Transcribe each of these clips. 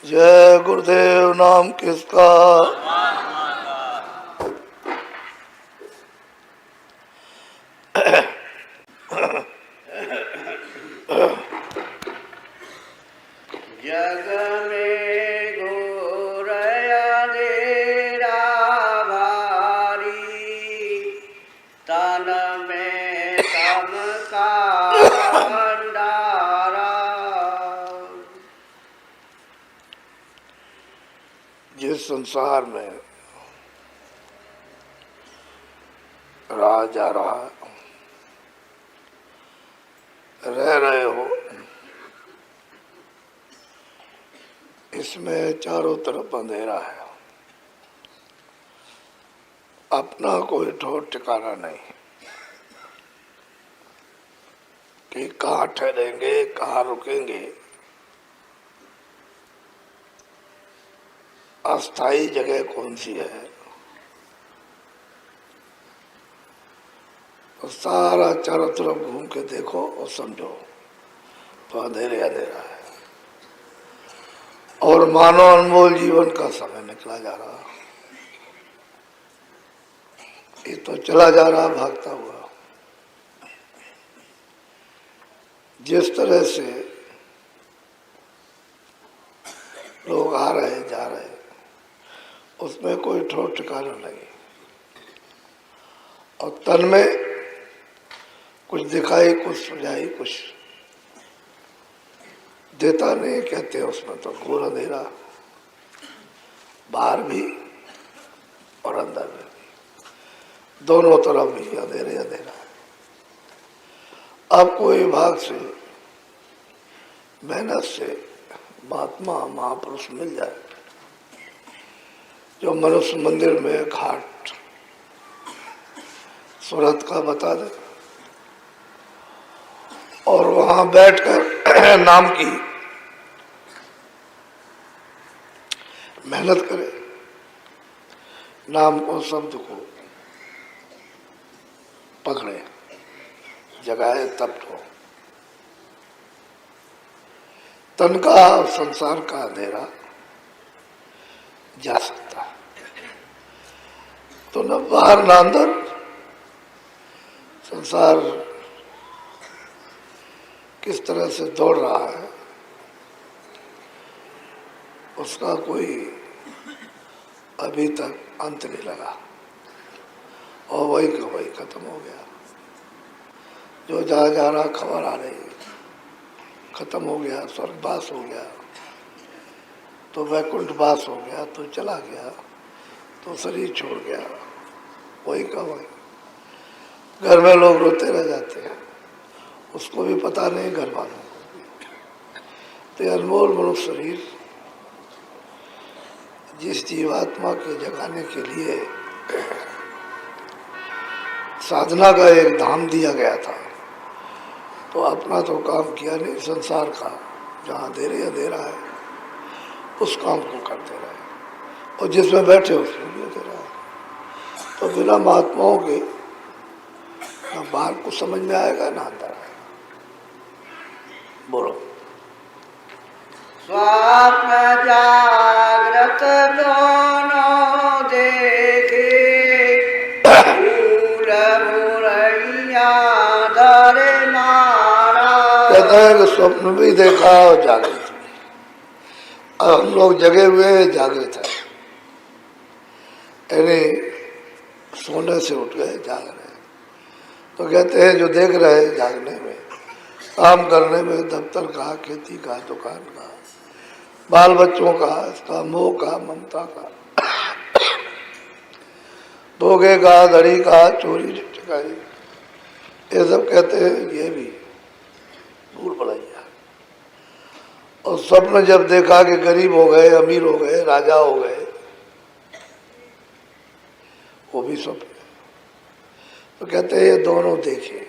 जय गुरुदेव नाम किसका। जग में घोर अंधेरा भारी, तन में तम का भंडारा। जिस संसार में रहा जा रहा रह रहे हो, इसमें चारों तरफ अंधेरा है। अपना कोई ठोर ठिकाना नहीं कि कहाँ ठहरेंगे, कहाँ रुकेंगे। अस्थाई जगह कौन सी है? तो सारा चारों तरफ घूम के देखो और समझो तो अंधेरे अंधेरा है। और मानव अनमोल जीवन का समय निकला जा रहा, ये तो चला जा रहा भागता हुआ। जिस तरह से लोग आ रहे जा रहे, उसमें कोई ठोर ठिकाना नहीं। और तन में कुछ दिखाई, कुछ सुझाई, कुछ देता नहीं। कहते हैं उसमें तो घोर अंधेरा, बाहर भी और अंदर में भी, दोनों तरफ भी अंधेरे अंधेरा है। अब कोई भाग से, मेहनत से महात्मा महापुरुष मिल जाए जो मनुष्य मंदिर में घाट सूरत का बता दे और वहां बैठकर नाम की मेहनत करे, नाम को, शब्द को पकड़े, जगाए, तब तो तन का और संसार का अंधेरा जा सकता है। तो न बाहर न अंदर, संसार किस तरह से दौड़ रहा है उसका कोई अभी तक अंत नहीं लगा। और वही का वही खत्म हो गया। जो जहाँ जा रहा खबर आ रही, खत्म हो गया, स्वर्गवास हो गया, तो वैकुंठवास हो गया, तो चला गया, तो शरीर छोड़ गया, वही का वही। घर में लोग रोते रह जाते हैं, उसको भी पता नहीं, घर वालों को भी। तो अनमोल मनुष्य शरीर जिस जीवात्मा के जगाने के लिए साधना का एक धाम दिया गया था, तो अपना तो काम किया नहीं, संसार का जहाँ अंधेरे अंधेरा है उस काम को करते रहे, और जिसमें बैठे उसमें भी अंधेरा है। तो बिना महात्माओं के ना बाहर को समझ में आएगा ना अंदर आएगा। बोलो। स्वप्न जागृत दोनों देखे, भूल भुलैया धरे मारा। कहता है कि स्वप्न भी देखा और जागृत भी। अब हम लोग जगे हुए जागृत है, यानी सोने से उठ गए, जाग रहे। तो कहते हैं जो देख रहे हैं जागने में, काम करने में, दफ्तर का, खेती का, दुकान का, बाल बच्चों का, इसका मोह का, ममता का, धोखे का, धड़ी का, चोरी चकारी, ये सब कहते हैं ये भी भूल भुलैया। और स्वप्न जब देखा कि गरीब हो गए, अमीर हो गए, राजा हो गए, वो भी स्वप्न। तो कहते हैं ये दोनों देखे।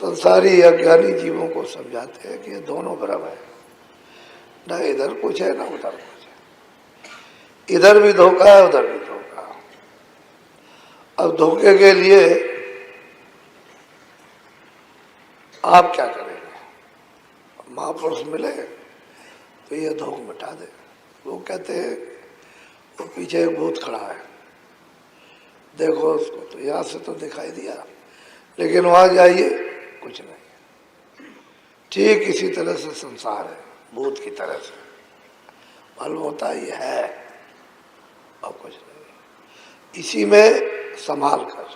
संसारी अज्ञानी जीवों को समझाते हैं कि ये दोनों बराबर है, ना इधर कुछ है ना उधर कुछ है, इधर भी धोखा है उधर भी धोखा। अब धोखे के लिए आप क्या करेंगे? महापुरुष मिले तो ये धोख मिटा दे। वो कहते हैं वो पीछे एक भूत खड़ा है, देखो उसको, तो यहाँ से तो दिखाई दिया, लेकिन वहाँ जाइए कुछ नहीं। ठीक इसी तरह से संसार है, भूत की तरह से मालूम होता ये है और कुछ नहीं। इसी में संभाल कर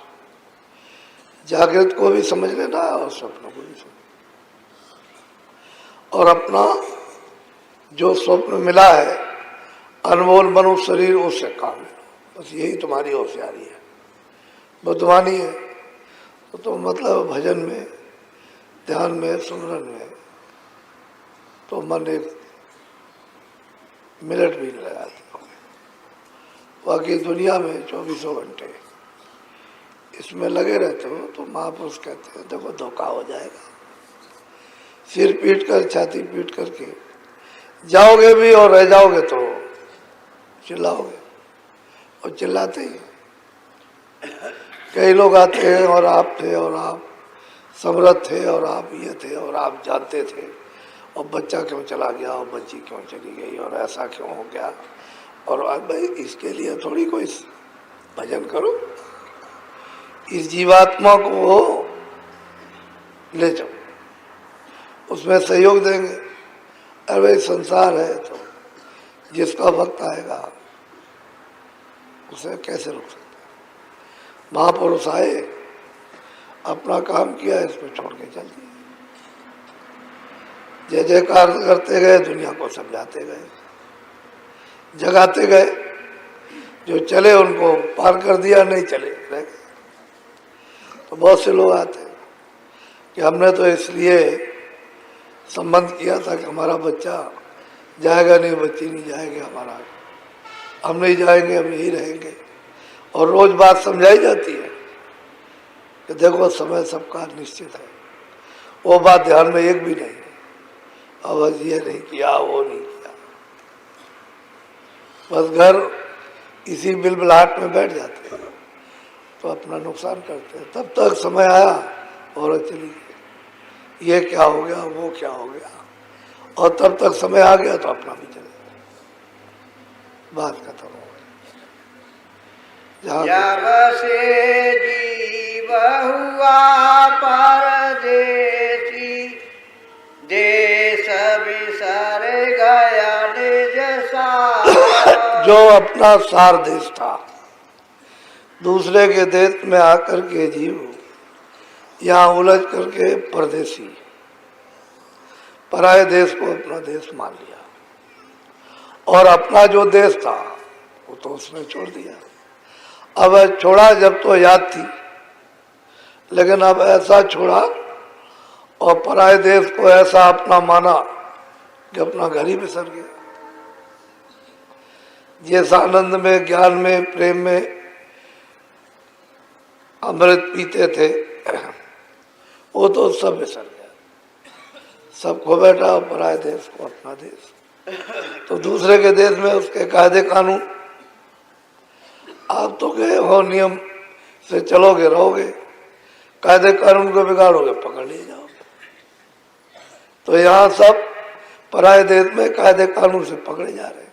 जागृत को भी समझ लेना और स्वप्न को भी समझ, और अपना जो स्वप्न मिला है अनमोल मनुष्य शरीर उससे काम लेना। बस यही तुम्हारी होशियारी है, बुद्धवानी है। तो मतलब भजन में, ध्यान में, सुमरन में तो मन एक मिनट भी नहीं लगाते हो। बाकी दुनिया में 24 घंटे इसमें लगे रहते हो तो महापुरुष कहते हैं देखो धोखा हो जाएगा। सिर पीट कर, छाती पीट करके जाओगे भी और रह जाओगे तो चिल्लाओगे, और चिल्लाते ही। कई लोग आते हैं और आप थे और आप समर्थ थे और आप ये थे और आप जानते थे, और बच्चा क्यों चला गया और बच्ची क्यों चली गई और ऐसा क्यों हो गया, और आज भाई इसके लिए थोड़ी कोई भजन करो, इस जीवात्मा को ले जाओ, उसमें सहयोग देंगे। अरे भाई संसार है तो जिसका वक्त आएगा उसे कैसे रोक सकते हैं। महापुरुष आए, अपना काम किया, इसमें छोड़ के चल दिए, जय जयकार करते गए, दुनिया को समझाते गए, जगाते गए। जो चले उनको पार कर दिया, नहीं चले रह गए। तो बहुत से लोग आते हैं कि हमने तो इसलिए संबंध किया था कि हमारा बच्चा जाएगा नहीं, बच्ची नहीं जाएगी, हमारा हम नहीं जाएंगे, हम यही रहेंगे। और रोज बात समझाई जाती है कि देखो समय सबका निश्चित है, वो बात ध्यान में एक भी नहीं है। अब ये नहीं किया, वो नहीं किया, बस घर इसी बिलबिलाहट में बैठ जाते हैं तो अपना नुकसान करते हैं। तब तक समय आया औरत चली गई, ये क्या हो गया, वो क्या हो गया, और तब तक समय आ गया तो अपना भी चले गए, बात खत्म हो गई। जब से जीव हुआ परदेसी, देश बिसर गया निज सार। जो अपना सार देश था, दूसरे के देश में आकर के जीव यहाँ उलझ करके परदेसी, पराये देश को अपना देश मान लिया, और अपना जो देश था वो तो उसने छोड़ दिया। अब छोड़ा जब तो याद थी, लेकिन अब ऐसा छोड़ा और पराये देश को ऐसा अपना माना कि अपना घर ही बिसर गया। जिस आनंद में, ज्ञान में, प्रेम में अमृत पीते थे वो तो सब बिसर गया, सब खो बैठा, और पराये देश को अपना देश। तो दूसरे के देश में उसके कायदे कानून, आप तो गए हो, नियम से चलोगे, रहोगे, कायदे कानून को बिगाड़ोगे, पकड़ लिए जाओगे। तो यहाँ सब पराये देश में कायदे कानून से पकड़े जा रहे हैं।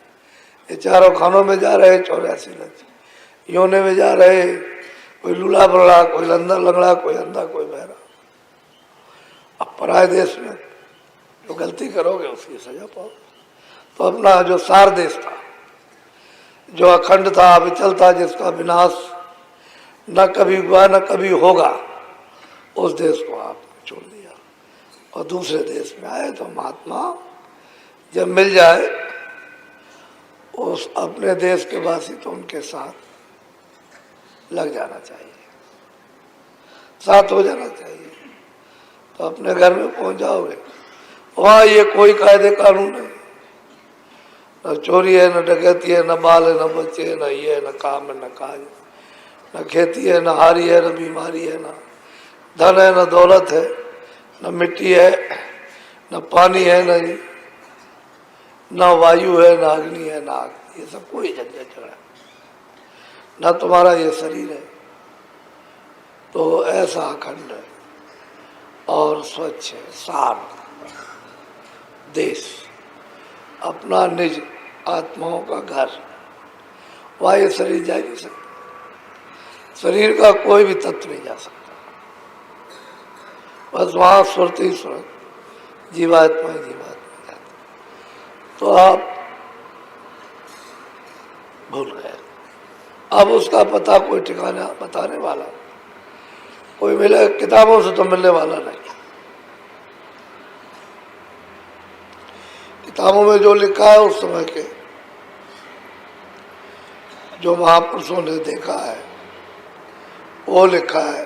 ये चारों खानों में जा रहे, 84 लक्ष्य योने में जा रहे, कोई लूला बड़ा, कोई लंदर लंगड़ा, कोई अंधा, कोई बहरा। अब पराये देश में जो गलती करोगे उसकी सजा पाओ। तो अपना जो सार देश था, जो अखंड था, अविचल था, जिसका विनाश न कभी हुआ न कभी होगा, उस देश को आपने छोड़ दिया और दूसरे देश में आए। तो महात्मा जब मिल जाए उस अपने देश के वासी, तो उनके साथ लग जाना चाहिए, साथ हो जाना चाहिए। तो अपने घर में पहुंच जाओगे, वहाँ ये कोई कायदे कानून नहीं, न चोरी है, न डकैती है, न बाल है, न बच्चे है, न ये है, न काम है, न काज, न खेती है, न हारी है, न बीमारी है, न धन है, न दौलत है, न मिट्टी है, न पानी है, न वायु है, न अग्नि है, न आग, ये सब कोई झंझट झगड़ा, न तुम्हारा ये शरीर है। तो ऐसा अखंड है और स्वच्छ है, सार देश, अपना निज आत्माओं का घर, वहाँ ये शरीर जा नहीं सकता, शरीर का कोई भी तत्व नहीं जा सकता, बस वहाँ सुरत ही सुरत, जीवात्मा जाती। तो आप भूल गए। अब उसका पता कोई ठिकाना बताने वाला कोई मिले, किताबों से तो मिलने वाला नहीं। किताबों में जो लिखा है उस समय के जो महापुरुषों ने देखा है वो लिखा है।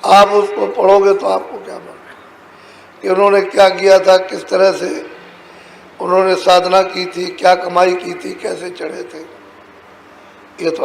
आप उसको पढ़ोगे तो आपको क्या मालूम कि उन्होंने क्या किया था, किस तरह से उन्होंने साधना की थी, क्या कमाई की थी, कैसे चढ़े थे, ये तो